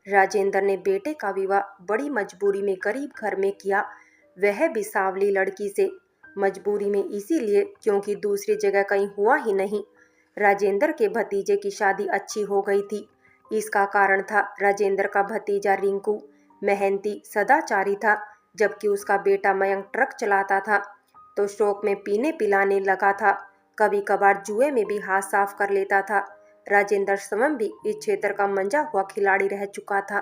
राजेंद्र ने बेटे का विवाह बड़ी मजबूरी में गरीब घर में किया, वह भी सांवली लड़की से। मजबूरी में इसीलिए क्योंकि दूसरी जगह कहीं हुआ ही नहीं। राजेंद्र के भतीजे की शादी अच्छी हो गई थी। इसका कारण था राजेंद्र का भतीजा रिंकू मेहनती सदाचारी था, जबकि उसका बेटा मयंक ट्रक चलाता था तो शौक में पीने पिलाने लगा था। कभी कभार जुए में भी हाथ साफ कर लेता था। राजेंद्र स्वयं भी इस क्षेत्र का मंजा हुआ खिलाड़ी रह चुका था,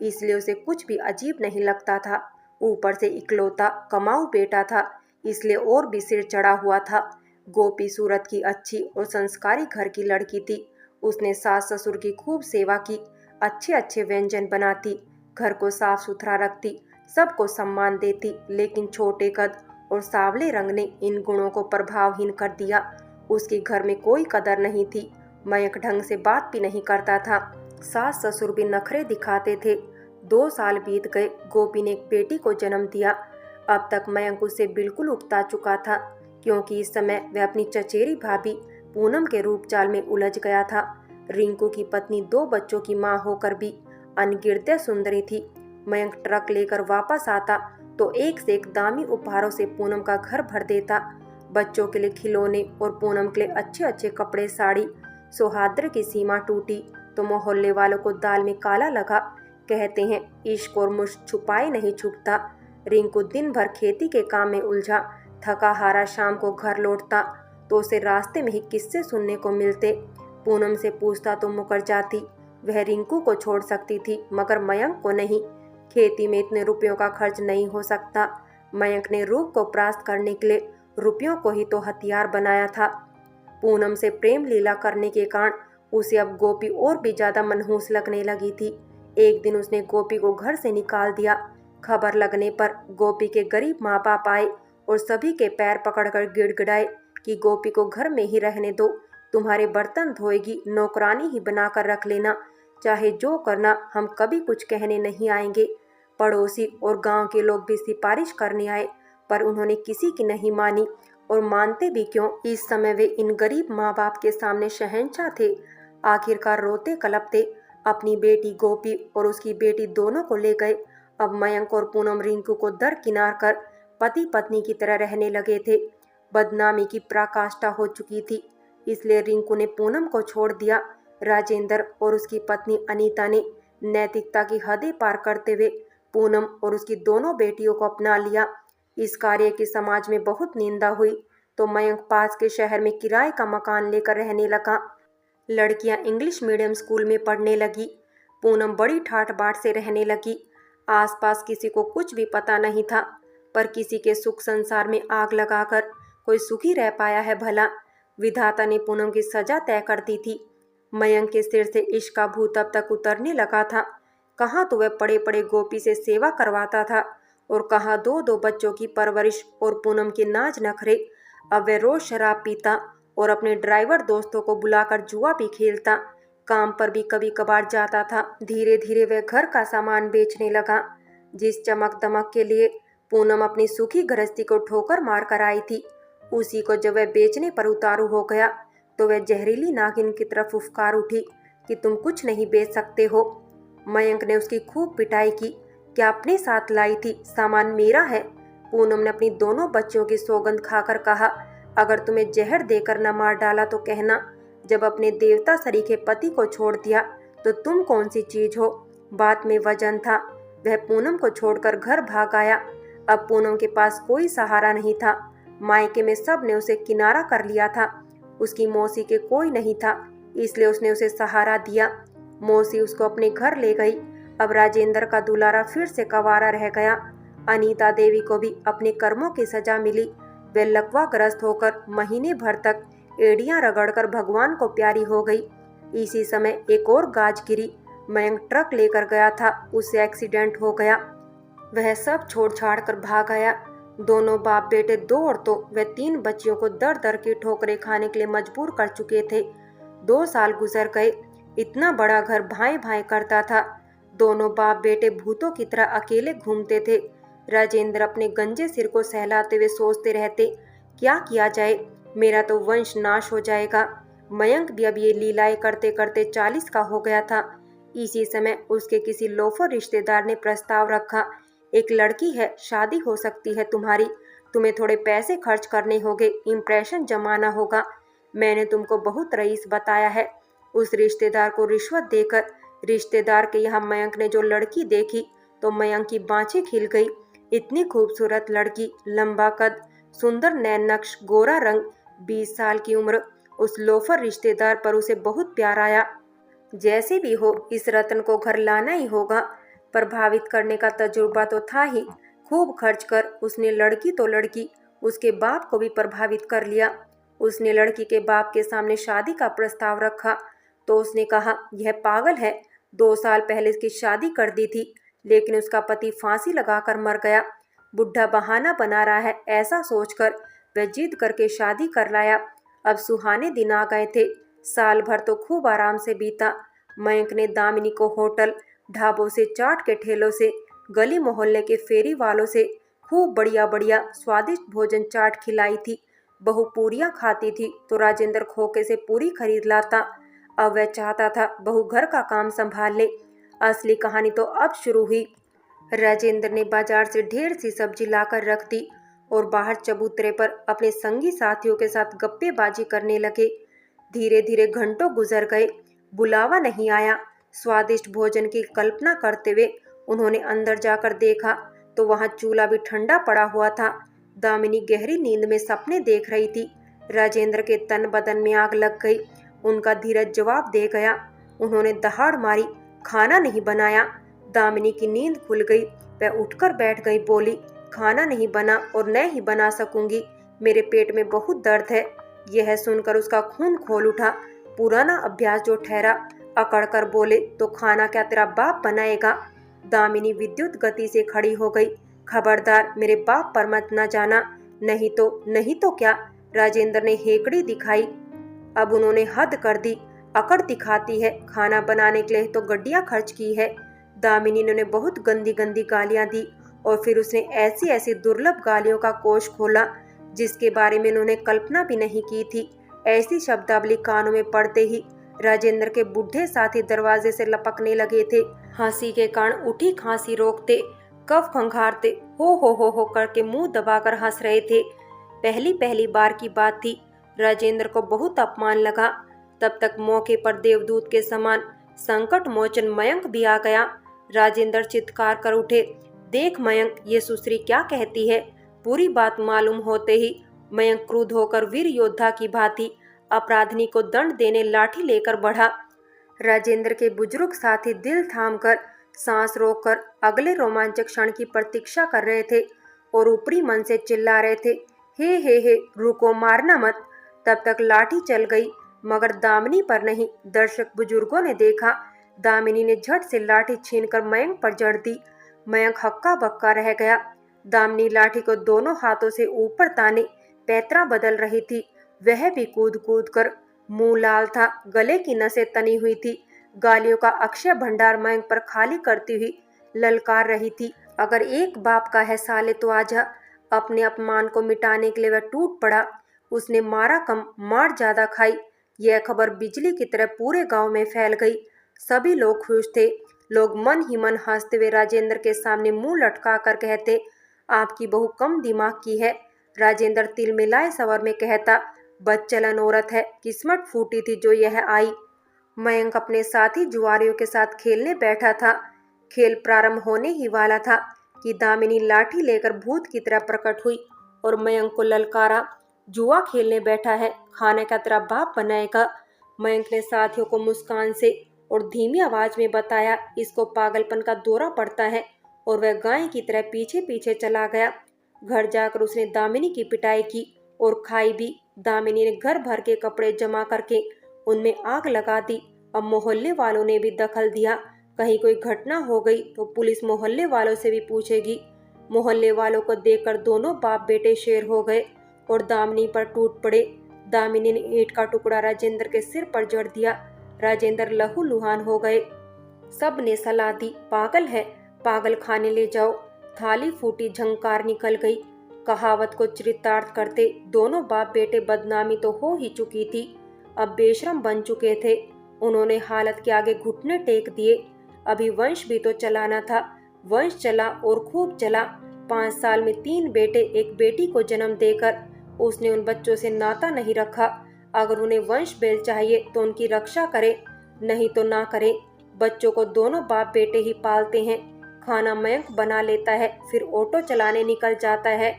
इसलिए उसे कुछ भी अजीब नहीं लगता था। ऊपर से इकलौता कमाऊ बेटा था, इसलिए और भी सिर चढ़ा हुआ था। गोपी सूरत की अच्छी और संस्कारी घर की लड़की थी। उसने सास ससुर की खूब सेवा की, अच्छे अच्छे व्यंजन बनाती, घर को साफ सुथरा रखती, सबको सम्मान देती। लेकिन छोटे कद और सांवले रंग ने इन गुणों को प्रभावहीन कर दिया। उसके घर में कोई कदर नहीं थी। मयंक ढंग से बात भी नहीं करता था। सास ससुर भी नखरे दिखाते थे। 2 साल बीत गए। गोपी ने एक बेटी को जन्म दिया। अब तक मयंक उससे बिल्कुल उकता चुका था, क्योंकि इस समय वह अपनी चचेरी भाभी पूनम के रूप चाल में उलझ गया था। रिंकू की पत्नी 2 बच्चों की मां होकर भी अनगिनत सुंदरी थी। मयंक ट्रक लेकर वापस आता तो एक से एक दामी उपहारों से पूनम का घर भर देता। बच्चों के लिए खिलौने और पूनम के लिए अच्छे अच्छे कपड़े साड़ी। सौहार्द की सीमा टूटी तो मोहल्ले वालों को दाल में काला लगा। कहते हैं इश्क और मुश्क छुपाए नहीं छुपता। रिंकू दिन भर खेती के काम में उलझा थका हारा शाम को घर लौटता तो उसे रास्ते में ही किस्से सुनने को मिलते। पूनम से पूछता तो मुकर जाती। वह रिंकू को छोड़ सकती थी मगर मयंक को नहीं। खेती में इतने रुपयों का खर्च नहीं हो सकता। मयंक ने रूप को परास्त करने के लिए रुपयों को ही तो हथियार बनाया था। पूनम से प्रेम लीला करने के कारण उसे अब गोपी और भी ज्यादा मनहूस लगने लगी थी। एक दिन उसने गोपी को घर से निकाल दिया। खबर लगने पर गोपी के गरीब माँ बाप आए और सभी के पैर पकड़कर गिड़गिड़ाए कि गोपी को घर में ही रहने दो, तुम्हारे बर्तन धोएगी, नौकरानी ही बनाकर रख लेना, चाहे जो करना, हम कभी कुछ कहने नहीं आएंगे। पड़ोसी और गांव के लोग भी सिफारिश करने आए, पर उन्होंने किसी की नहीं मानी। और मानते भी क्यों, इस समय वे इन गरीब माँ बाप के सामने शहंशाह थे। आखिरकार रोते कलपते अपनी बेटी गोपी और उसकी बेटी दोनों को ले गए। अब मयंक और पूनम रिंकू को दरकिनार कर पति पत्नी की तरह रहने लगे थे। बदनामी की पराकाष्ठा हो चुकी थी, इसलिए रिंकू ने पूनम को छोड़ दिया। राजेंद्र और उसकी पत्नी अनीता ने नैतिकता की हदें पार करते हुए पूनम और उसकी दोनों बेटियों को अपना लिया। इस कार्य की समाज में बहुत निंदा हुई तो मयंक पास के शहर में किराए का मकान लेकर रहने लगा। लड़कियां इंग्लिश मीडियम स्कूल में पढ़ने लगी। पूनम बड़ी ठाठ बाट से रहने लगी। आसपास किसी को कुछ भी पता नहीं था, पर किसी के सुख संसार में आग लगाकर कोई सुखी रह पाया है भला। विधाता ने पूनम की सजा तय कर दी थी। मयंक के सिर से इश्क का भूत अब तक उतरने लगा था। कहाँ तो वह पड़े पड़े गोपी से सेवा करवाता था और कहाँ 2-2 बच्चों की परवरिश और पूनम के नाज नखरे। अब वह रोज शराब पीता और अपने ड्राइवर दोस्तों को बुलाकर जुआ भी खेलता। काम पर भी कभी कभार जाता था। धीरे धीरे वह घर का सामान बेचने लगा। जिस चमक दमक के लिए पूनम अपनी सुखी गृहस्थी को ठोकर मार कर आई थी, उसी को जब वह बेचने पर उतारू हो गया तो वह जहरीली नागिन की तरफ फुफकार उठी कि तुम कुछ नहीं बेच सकते हो। मयंक ने उसकी खूब पिटाई की। क्या अपने साथ लाई थी, सामान मेरा है। पूनम ने अपनी दोनों बच्चों की सौगंध खाकर कहा, अगर तुम्हें जहर देकर न मार डाला तो कहना। जब अपने देवता सरीखे पति को छोड़ दिया तो तुम कौन सी चीज हो। बात में वजन था। वह पूनम को छोड़कर घर भाग आया। अब पूनम के पास कोई सहारा नहीं था। मायके में सब ने उसे किनारा कर लिया था। उसकी मौसी के कोई नहीं था, इसलिए उसने उसे सहारा दिया। मौसी उसको अपने घर ले गई। अब राजेंद्र का दुलारा फिर से कंवारा रह गया। अनीता देवी को भी अपने कर्मों की सजा मिली। वे लकवाग्रस्त होकर महीने भर तक एड़ियां रगड़कर भगवान को प्यारी हो गई। इसी समय एक और गाज गिरी। मयंक ट्रक लेकर गया था, उससे एक्सीडेंट हो गया। वह सब छोड़ छाड़ कर भाग आया। दोनों बाप बेटे 2 औरतों व 3 बच्चियों को दर दर की ठोकरें खाने के लिए मजबूर कर चुके थे। 2 साल गुजर गए। इतना बड़ा घर भाई भाई करता था। दोनों बाप बेटे भूतों की तरह अकेले घूमते थे। राजेंद्र अपने गंजे सिर को सहलाते हुए सोचते रहते, क्या किया जाए, मेरा तो वंश नाश हो जाएगा। मयंक भी अब ये लीलाएं करते करते 40 का हो गया था। इसी समय उसके किसी लोफर रिश्तेदार ने प्रस्ताव रखा, एक लड़की है, शादी हो सकती है तुम्हारी, तुम्हें थोड़े पैसे खर्च करने होंगे, इम्प्रेशन जमाना होगा। मैंने तुमको बहुत रईस बताया है। उस रिश्तेदार को रिश्वत देकर रिश्तेदार के यहाँ मयंक ने जो लड़की देखी तो मयंक की बाँछें खिल गई। इतनी खूबसूरत लड़की, लंबा कद, सुंदर नैन नक्श, गोरा रंग, 20 साल की उम्र। उस लोफर रिश्तेदार पर उसे बहुत प्यार आया। जैसे भी हो, इस रतन को घर लाना ही होगा। प्रभावित करने का तजुर्बा तो था ही, खूब खर्च कर उसने लड़की तो लड़की, उसके बाप को भी प्रभावित कर लिया। उसने लड़की के बाप के सामने शादी का प्रस्ताव रखा तो उसने कहा, यह पागल है, 2 साल पहले इसकी शादी कर दी थी, लेकिन उसका पति फांसी लगाकर मर गया। बुढ़ा बहाना बना रहा है, ऐसा सोचकर वह जिद करके शादी कर लाया। अब सुहाने दिन आ गए थे। साल भर तो खूब आराम से बीता। मयंक ने दामिनी को होटल, ढाबों से, चाट के ठेलों से, गली मोहल्ले के फेरी वालों से खूब बढ़िया बढ़िया स्वादिष्ट भोजन चाट खिलाई थी। बहू पूरियां खाती थी तो राजेंद्र खोखे से पूरी खरीद लाता। अब वह चाहता था बहू घर का काम संभाल ले। असली कहानी तो अब शुरू हुई। राजेंद्र ने बाजार से ढेर सी सब्जी लाकर रख दी और बाहर चबूतरे पर अपने संगी साथियों के साथ गप्पेबाजी करने लगे। धीरे धीरे घंटों गुजर गए, बुलावा नहीं आया। स्वादिष्ट भोजन की कल्पना करते हुए उन्होंने अंदर जाकर देखा तो वहां चूल्हा भी ठंडा पड़ा हुआ था। दामिनी गहरी नींद में सपने देख रही थी। राजेंद्र के तन बदन में आग लग गई। उनका धीरज जवाब दे गया। उन्होंने दहाड़ मारी, खाना नहीं बनाया। दामिनी की नींद खुल गई। वह उठकर बैठ गई, बोली, खाना नहीं बना और न ही बना सकूंगी, मेरे पेट में बहुत दर्द है। यह सुनकर उसका खून खोल उठा। पुराना अभ्यास जो ठहरा। अकड़ कर बोले, तो खाना क्या तेरा बाप बनाएगा? दामिनी विद्युत गति से खड़ी हो गई। खबरदार, मेरे बाप पर मत न जाना, नहीं तो क्या? राजेंद्र ने हेकड़ी दिखाई। अब उन्होंने हद कर दी। अकड़ दिखाती है, खाना बनाने के लिए तो गड्डियां खर्च की है। दामिनी ने बहुत गंदी गंदी गालियां दी और फिर उसने ऐसी ऐसी दुर्लभ गालियों का कोष खोला जिसके बारे में उन्होंने कल्पना भी नहीं की थी। ऐसी शब्दावली कानों में पड़ते ही राजेंद्र के बूढ़े साथी दरवाजे से लपकने लगे थे। हंसी के कारण उठी खांसी रोकते, कफ खंगारते, हो करके मुंह दबाकर हंस रहे थे। पहली पहली बार की बात थी। राजेंद्र को बहुत अपमान लगा। तब तक मौके पर देवदूत के समान संकट मोचन मयंक भी आ गया। राजेंद्र चित्कार कर उठे, देख मयंक, ये सुश्री क्या कहती है। पूरी बात मालूम होते ही मयंक क्रुद्ध होकर वीर योद्धा की भांति अपराधिनी को दंड देने लाठी लेकर बढ़ा। राजेंद्र के बुजुर्ग साथी दिल थामकर, सांस रोककर अगले रोमांचक क्षण की प्रतीक्षा कर रहे थे और ऊपरी मन से चिल्ला रहे थे, हे, रुको, मारना मत। तब तक लाठी चल गई, मगर दामिनी पर नहीं। दर्शक बुजुर्गों ने देखा, दामिनी ने झट से लाठी छीनकर मयंक पर जड़ दी। मयंक हक्का बक्का रह गया। दामिनी लाठी को दोनों हाथों से ऊपर ताने पैतरा बदल रही थी। वह भी कूद कूद कर। मुंह लाल था, गले की नसें तनी हुई थी। गालियों का अक्षय भंडार मयंक पर खाली करती हुई ललकार रही थी, अगर एक बाप का है साले तो आजा। अपने अपमान को मिटाने के लिए वह टूट पड़ा। उसने मारा कम, मार ज्यादा खाई। यह खबर बिजली की तरह पूरे गांव में फैल गई। सभी लोग खुश थे। लोग मन ही मन हंसते हुए राजेंद्र के सामने मुंह लटका कर कहते, आपकी बहू कम दिमाग की है। राजेंद्र तिल मिलाए स्वर में कहता, बदचलन औरत है, किस्मत फूटी थी जो यह आई। मयंक अपने साथी जुआरियों के साथ खेलने बैठा था। खेल प्रारंभ होने ही वाला था कि दामिनी लाठी लेकर भूत की तरह प्रकट हुई और मयंक को ललकारा, जुआ खेलने बैठा है, खाने का तेरा बाप बनाएगा। मयंक ने साथियों को मुस्कान से और धीमी आवाज में बताया, इसको पागलपन का दौरा पड़ता है, और वह गाय की तरह पीछे पीछे चला गया। घर जाकर उसने दामिनी की पिटाई की और खाई भी। दामिनी ने घर भर के कपड़े जमा करके उनमें आग लगा दी। अब मोहल्ले वालों ने भी दखल दिया। कहीं कोई घटना हो गई तो पुलिस मोहल्ले वालों से भी पूछेगी। मोहल्ले वालों को देखकर दोनों बाप बेटे शेर हो गए और दामिनी पर टूट पड़े। दामिनी ने ईंट का टुकड़ा राजेंद्र के सिर पर जड़ दिया। राजेंद्र लहूलुहान हो गए। सब ने सलाह दी, पागल है, पागल खाने ले जाओ। थाली फूटी, झंकार निकल गई। कहावत को चरितार्थ करते दोनों बाप बेटे बदनामी तो हो ही चुकी थी, अब बेशरम बन चुके थे। उन्होंने हालत के आगे घुटने टेक दिए। अभी वंश भी तो चलाना था। वंश चला और खूब चला। 5 साल में 3 बेटे एक बेटी को जन्म देकर उसने उन बच्चों से नाता नहीं रखा। अगर उन्हें वंश बेल चाहिए तो उनकी रक्षा करे, नहीं तो ना करे। बच्चों को दोनों बाप बेटे ही पालते हैं। खाना मयंक बना लेता है, फिर ऑटो चलाने निकल जाता है।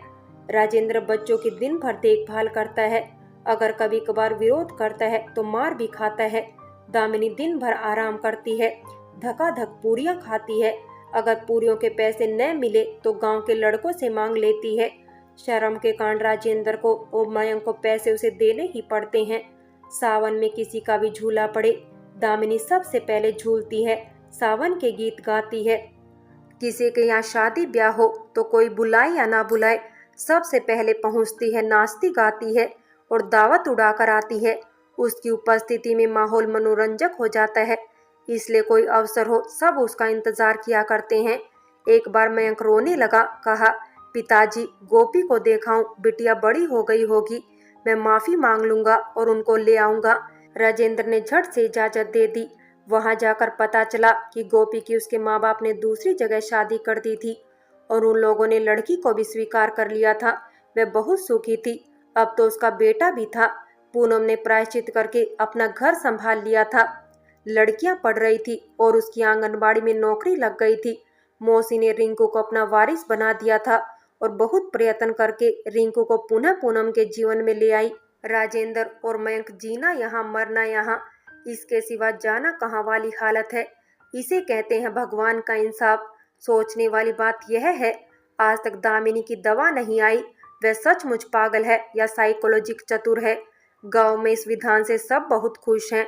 राजेंद्र बच्चों की दिन भर देखभाल करता है। अगर कभी कभार विरोध करता है तो मार भी खाता है। दामिनी दिन भर आराम करती है, धकाधक पूरियां खाती है। अगर पूरियों के पैसे न मिले तो गांव के लड़कों से मांग लेती है। शर्म के कारण राजेंद्र को और मयंक को पैसे उसे देने ही पड़ते हैं। सावन में किसी का भी झूला पड़े, दामिनी सबसे पहले झूलती है, सावन के गीत गाती है। किसी के यहाँ शादी ब्याह हो तो कोई बुलाए या ना बुलाए, सबसे पहले पहुंचती है, नाचती गाती है और दावत उड़ाकर आती है। उसकी उपस्थिति में माहौल मनोरंजक हो जाता है, इसलिए कोई अवसर हो सब उसका इंतजार किया करते हैं। एक बार मयंक रोने लगा, कहा, पिताजी गोपी को देखाऊं, बिटिया बड़ी हो गई होगी, मैं माफी मांग लूंगा और उनको ले आऊंगा। राजेंद्र ने झट से इजाजत दे दी। वहां जाकर पता चला कि गोपी की उसके माँ बाप ने दूसरी जगह शादी कर दी थी और उन लोगों ने लड़की को भी स्वीकार कर लिया था। वह बहुत सुखी थी। अब तो उसका बेटा भी था। पूनम ने प्रायश्चित करके अपना घर संभाल लिया था। लड़कियां पढ़ रही थी और उसकी आंगनबाड़ी में नौकरी लग गई थी। मौसी ने रिंकू को अपना वारिस बना दिया था और बहुत प्रयत्न करके रिंकू को पुनः पूनम के जीवन में ले आई। राजेंद्र और मयंक जीना यहाँ मरना यहाँ, इसके सिवा जाना कहाँ वाली हालत है। इसे कहते हैं भगवान का इंसाफ। सोचने वाली बात यह है, आज तक दामिनी की दवा नहीं आई। वह सचमुच पागल है या साइकोलॉजिक चतुर है। गांव में इस विधान से सब बहुत खुश हैं।